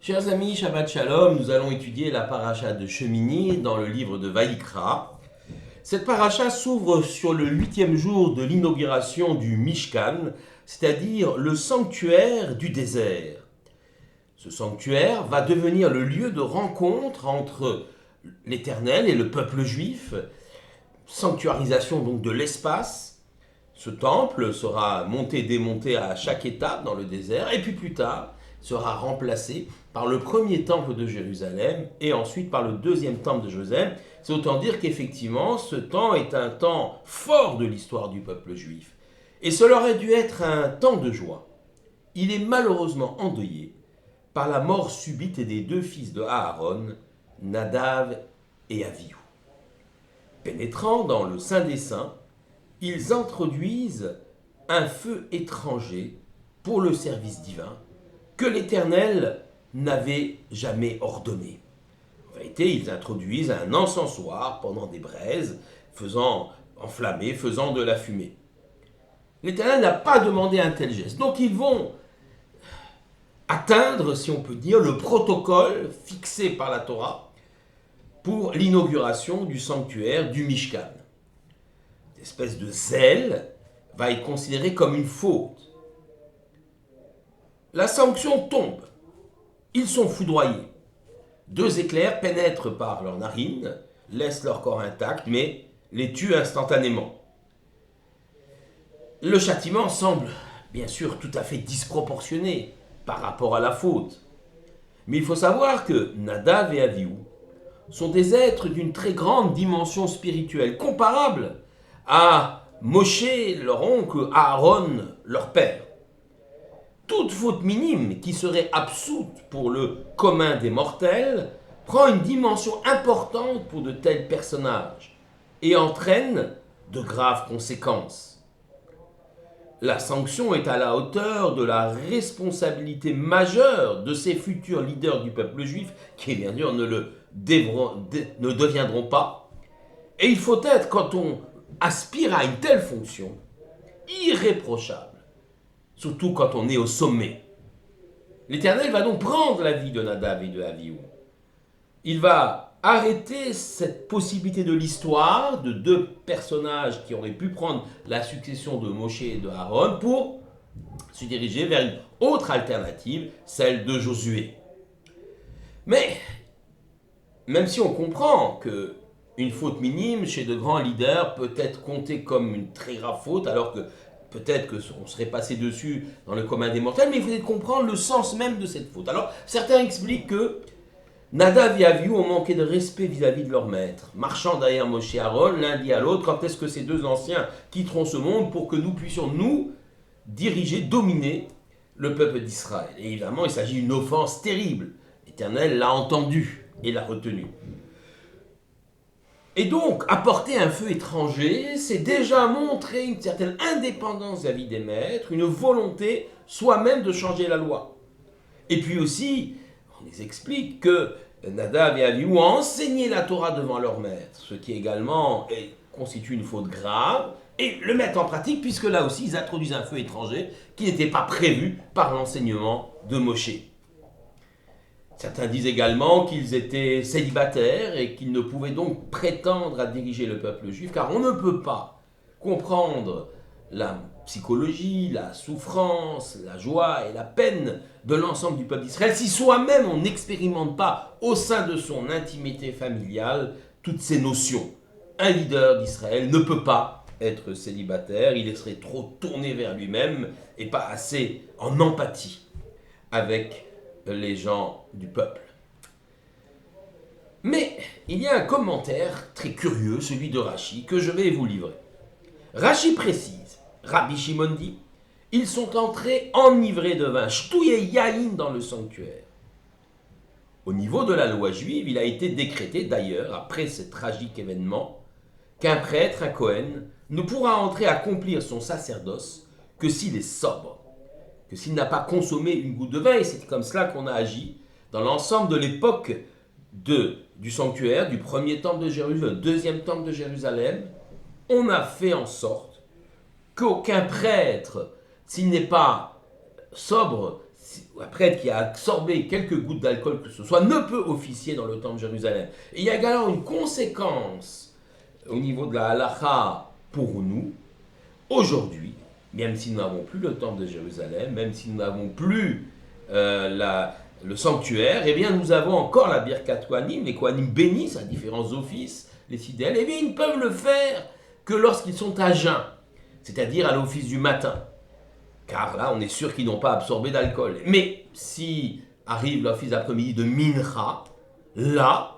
Chers amis, Shabbat Shalom, nous allons étudier la paracha de Shemini dans le livre de Vaïkra. Cette paracha s'ouvre sur le 8e jour de l'inauguration du Mishkan, c'est-à-dire le sanctuaire du désert. Ce sanctuaire va devenir le lieu de rencontre entre l'Éternel et le peuple juif, sanctuarisation donc de l'espace. Ce temple sera monté et démonté à chaque étape dans le désert, et puis plus tard sera remplacé par le premier temple de Jérusalem et ensuite par le deuxième temple de Jérusalem. C'est autant dire qu'effectivement, ce temps est un temps fort de l'histoire du peuple juif. Et cela aurait dû être un temps de joie. Il est malheureusement endeuillé par la mort subite des deux fils de Aaron, Nadav et Avihu. Pénétrant dans le Saint des Saints, ils introduisent un feu étranger pour le service divin que l'Éternel n'avait jamais ordonné. En vérité, ils introduisent un encensoir pendant des braises, faisant de la fumée. L'Éternel n'a pas demandé un tel geste. Donc ils vont atteindre, si on peut dire, le protocole fixé par la Torah pour l'inauguration du sanctuaire du Mishkan. Cette espèce de zèle va être considérée comme une faute. La sanction tombe. Ils sont foudroyés. Deux éclairs pénètrent par leurs narines, laissent leur corps intact, mais les tuent instantanément. Le châtiment semble, bien sûr, tout à fait disproportionné par rapport à la faute. Mais il faut savoir que Nadav et Avihu sont des êtres d'une très grande dimension spirituelle, comparables à Moshe, leur oncle, Aaron, leur père. Toute faute minime qui serait absoute pour le commun des mortels prend une dimension importante pour de tels personnages et entraîne de graves conséquences. La sanction est à la hauteur de la responsabilité majeure de ces futurs leaders du peuple juif qui, bien sûr, ne deviendront pas. Et il faut être, quand on aspire à une telle fonction, irréprochable. Surtout quand on est au sommet. L'Éternel va donc prendre la vie de Nadav et de Avihu. Il va arrêter cette possibilité de l'histoire de deux personnages qui auraient pu prendre la succession de Moshe et de Aaron pour se diriger vers une autre alternative, celle de Josué. Mais, même si on comprend que une faute minime chez de grands leaders peut être comptée comme une très grave faute, alors que peut-être qu'on serait passé dessus dans le commun des mortels, mais il faut comprendre le sens même de cette faute. Alors, certains expliquent que Nadav et Avihu ont manqué de respect vis-à-vis de leur maître, marchant derrière Moshe et Aaron, l'un dit à l'autre, quand est-ce que ces deux anciens quitteront ce monde pour que nous puissions, nous, diriger, dominer le peuple d'Israël. Et évidemment, il s'agit d'une offense terrible. L'Éternel l'a entendu et l'a retenu. Et donc, apporter un feu étranger, c'est déjà montrer une certaine indépendance vis-à-vis des maîtres, une volonté soi-même de changer la loi. Et puis aussi, on les explique que Nadav et Avihu ont enseigné la Torah devant leur maître, ce qui également constitue une faute grave, et le mettre en pratique, puisque là aussi, ils introduisent un feu étranger qui n'était pas prévu par l'enseignement de Moshe. Certains disent également qu'ils étaient célibataires et qu'ils ne pouvaient donc prétendre à diriger le peuple juif, car on ne peut pas comprendre la psychologie, la souffrance, la joie et la peine de l'ensemble du peuple d'Israël si soi-même on n'expérimente pas au sein de son intimité familiale toutes ces notions. Un leader d'Israël ne peut pas être célibataire, il serait trop tourné vers lui-même et pas assez en empathie avec les gens du peuple. Mais il y a un commentaire très curieux, celui de Rashi, que je vais vous livrer. Rashi précise, Rabbi Shimon dit, ils sont entrés enivrés de vin, shtouye yaïn dans le sanctuaire. Au niveau de la loi juive, il a été décrété d'ailleurs, après ce tragique événement, qu'un prêtre, un Kohen, ne pourra entrer accomplir son sacerdoce que s'il est sobre, que s'il n'a pas consommé une goutte de vin, et c'est comme cela qu'on a agi dans l'ensemble de l'époque du sanctuaire, du premier temple de Jérusalem, deuxième temple de Jérusalem. On a fait en sorte qu'aucun prêtre, s'il n'est pas sobre, un prêtre qui a absorbé quelques gouttes d'alcool que ce soit ne peut officier dans le temple de Jérusalem. Et il y a également une conséquence au niveau de la halakha pour nous, aujourd'hui, même si nous n'avons plus le temple de Jérusalem, même si nous n'avons plus le sanctuaire, eh bien nous avons encore la Birkat Kohanim, les Kohanim bénissent à différents offices, les fidèles, eh bien ils ne peuvent le faire que lorsqu'ils sont à jeun, c'est-à-dire à l'office du matin. Car là, on est sûr qu'ils n'ont pas absorbé d'alcool. Mais si arrive l'office d'après-midi de Mincha, là,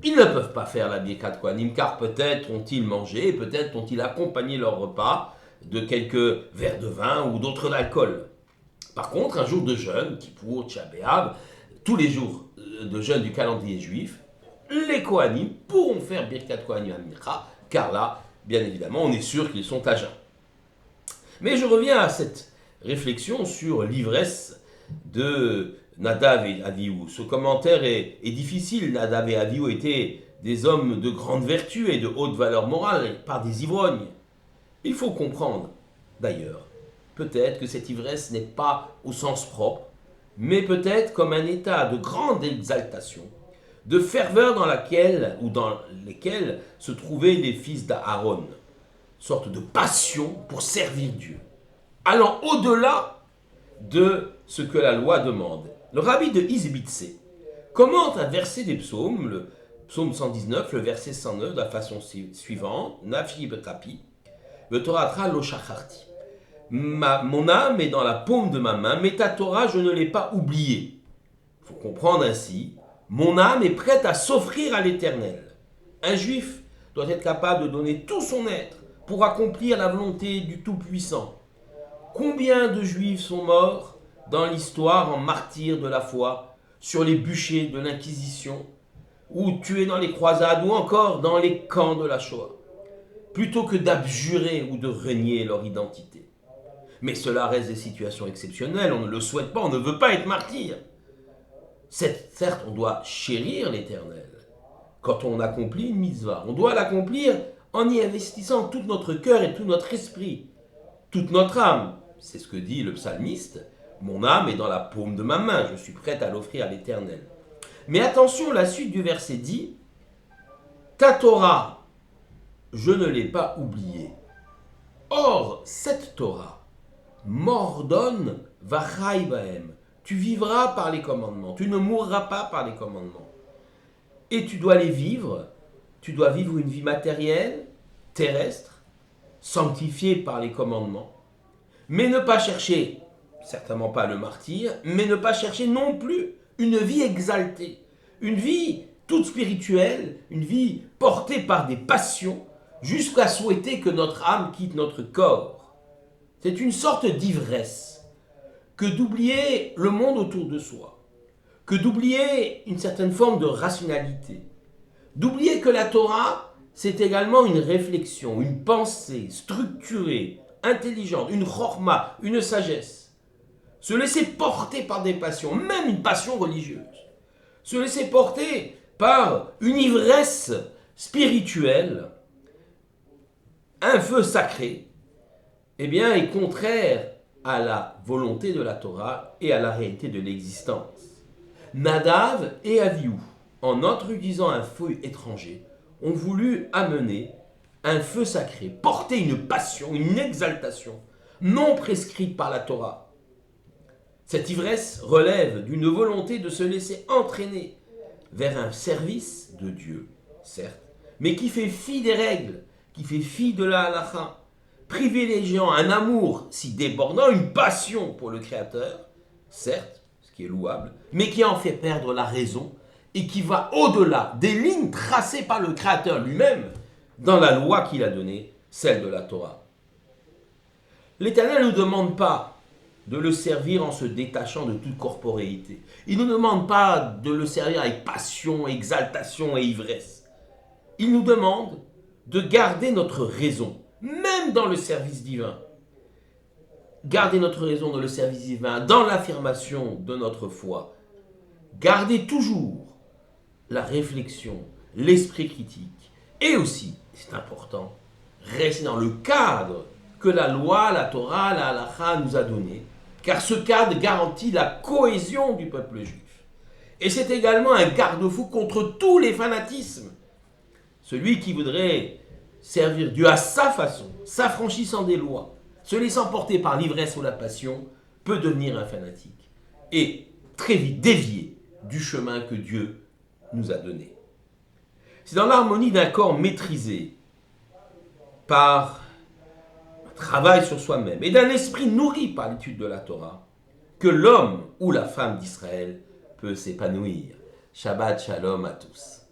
ils ne peuvent pas faire la Birkat Kohanim, car peut-être ont-ils mangé, peut-être ont-ils accompagné leur repas de quelques verres de vin ou d'autres d'alcool. Par contre, un jour de jeûne, Kippour, Tisha B'Av, tous les jours de jeûne du calendrier juif, les Kohanim pourront faire Birkat Kohanim à Mincha, car là, bien évidemment, on est sûr qu'ils sont à jeun. Mais je reviens à cette réflexion sur l'ivresse de Nadav et Avihu. Ce commentaire est difficile. Nadav et Avihu étaient des hommes de grande vertu et de haute valeur morale, pas des ivrognes. Il faut comprendre, d'ailleurs, peut-être que cette ivresse n'est pas au sens propre, mais peut-être comme un état de grande exaltation, de ferveur dans lesquelles se trouvaient les fils d'Aaron. Sorte de passion pour servir Dieu, allant au-delà de ce que la loi demande. Le rabbi de Izbitse commente un verset des psaumes, le psaume 119, le verset 109, de la façon suivante, Nafshi betapi, vetoratra lo shacharti. Mon âme est dans la paume de ma main, mais ta Torah, je ne l'ai pas oubliée. Il faut comprendre ainsi, mon âme est prête à s'offrir à l'Éternel. Un juif doit être capable de donner tout son être pour accomplir la volonté du Tout-Puissant. Combien de Juifs sont morts dans l'histoire en martyrs de la foi, sur les bûchers de l'Inquisition, ou tués dans les croisades, ou encore dans les camps de la Shoah, plutôt que d'abjurer ou de renier leur identité. Mais cela reste des situations exceptionnelles, on ne le souhaite pas, on ne veut pas être martyr. Certes, on doit chérir l'Éternel quand on accomplit une mitzvah. On doit l'accomplir en y investissant tout notre cœur et tout notre esprit, toute notre âme. C'est ce que dit le psalmiste. Mon âme est dans la paume de ma main, je suis prête à l'offrir à l'Éternel. Mais attention, la suite du verset dit, ta Torah, je ne l'ai pas oubliée. Or, cette Torah m'ordonne vachai bahem. Tu vivras par les commandements, tu ne mourras pas par les commandements. Et tu dois les vivre. Tu dois vivre une vie matérielle, terrestre, sanctifiée par les commandements, mais ne pas chercher, certainement pas le martyr, mais ne pas chercher non plus une vie exaltée, une vie toute spirituelle, une vie portée par des passions, jusqu'à souhaiter que notre âme quitte notre corps. C'est une sorte d'ivresse que d'oublier le monde autour de soi, que d'oublier une certaine forme de rationalité, d'oublier que la Torah, c'est également une réflexion, une pensée structurée, intelligente, une chorma, une sagesse. Se laisser porter par des passions, même une passion religieuse. Se laisser porter par une ivresse spirituelle, un feu sacré, eh bien, est contraire à la volonté de la Torah et à la réalité de l'existence. Nadav et Avihu, en introduisant un feu étranger, ont voulu amener un feu sacré, porter une passion, une exaltation, non prescrite par la Torah. Cette ivresse relève d'une volonté de se laisser entraîner vers un service de Dieu, certes, mais qui fait fi des règles, qui fait fi de la halakha, privilégiant un amour si débordant, une passion pour le Créateur, certes, ce qui est louable, mais qui en fait perdre la raison et qui va au-delà des lignes tracées par le Créateur lui-même dans la loi qu'il a donnée, celle de la Torah. L'Éternel ne nous demande pas de le servir en se détachant de toute corporéité. Il ne nous demande pas de le servir avec passion, exaltation et ivresse. Il nous demande de garder notre raison, même dans le service divin. Garder notre raison dans le service divin, dans l'affirmation de notre foi. Garder toujours la réflexion, l'esprit critique. Et aussi, c'est important, rester dans le cadre que la loi, la Torah, la halakha nous a donné, car ce cadre garantit la cohésion du peuple juif. Et c'est également un garde-fou contre tous les fanatismes. Celui qui voudrait servir Dieu à sa façon, s'affranchissant des lois, se laissant porter par l'ivresse ou la passion, peut devenir un fanatique et très vite dévier du chemin que Dieu nous a donné. C'est dans l'harmonie d'un corps maîtrisé par un travail sur soi-même et d'un esprit nourri par l'étude de la Torah que l'homme ou la femme d'Israël peut s'épanouir. Shabbat shalom à tous.